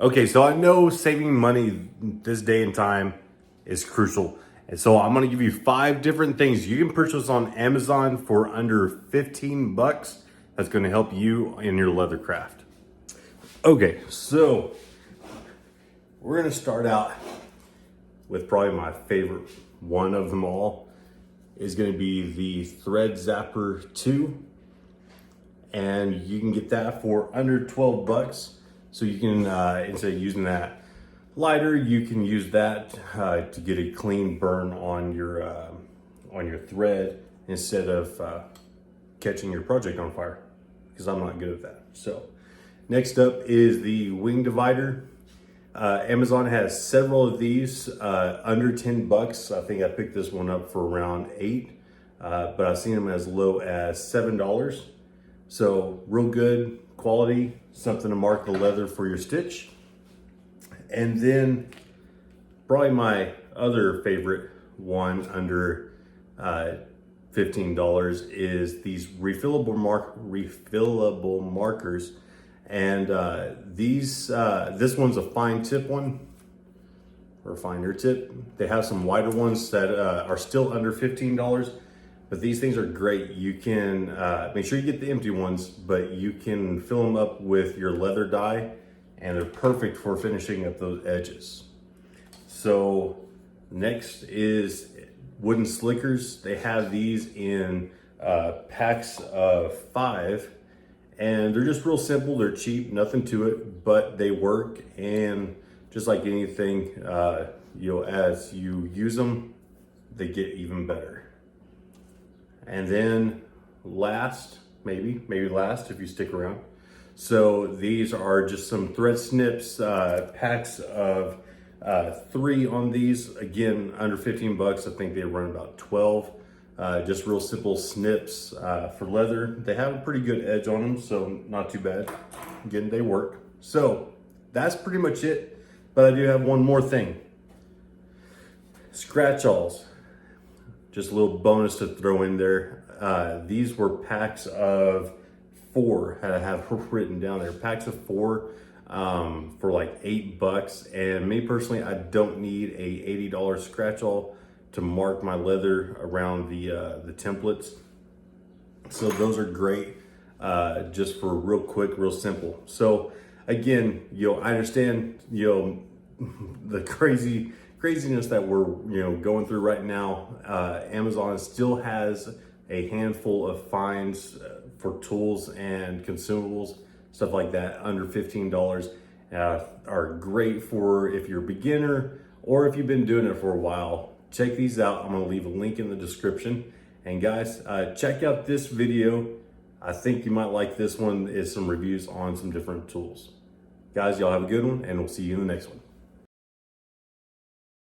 Okay, so I know saving money this day and time is crucial. And so I'm gonna give you 5 different things you can purchase on Amazon for under 15 bucks. That's gonna help you in your leather craft. Okay, so we're gonna start out with probably my favorite one of them all is gonna be the Thread Zapper 2. And you can get that for under 12 bucks. So you can, instead of using that lighter, you can use that to get a clean burn on your thread instead of catching your project on fire, because I'm not good at that. So next up is the wing divider. Amazon has several of these under 10 bucks. I think I picked this one up for around 8, but I've seen them as low as $7. So real good quality, something to mark the leather for your stitch. And then probably my other favorite one under $15 is these refillable markers. And this one's a fine tip one, or finer tip. They have some wider ones that are still under $15. But these things are great. You can make sure you get the empty ones, but you can fill them up with your leather dye, and they're perfect for finishing up those edges. So next is wooden slickers. They have these in packs of 5, and they're just real simple. They're cheap, nothing to it, but they work. And just like anything, as you use them, they get even better. And then last, maybe last if you stick around. So these are just some thread snips, packs of 3 on these. Again, under 15 bucks. I think they run about 12. Just real simple snips for leather. They have a pretty good edge on them, so not too bad. Again, they work. So that's pretty much it. But I do have one more thing. Scratch-alls. Just a little bonus to throw in there. These were packs of 4, I have written down there. Packs of 4 for like 8 bucks. And me personally, I don't need a $80 scratch-all to mark my leather around the templates. So those are great, just for real quick, real simple. So again, I understand, the craziness that we're going through right now. Amazon still has a handful of finds for tools and consumables, stuff like that under $15. Are great for if you're a beginner or if you've been doing it for a while. Check these out. I'm gonna leave a link in the description. And guys, check out this video. I think you might like this one. Is some reviews on some different tools. Guys, y'all have a good one, and we'll see you in the next one.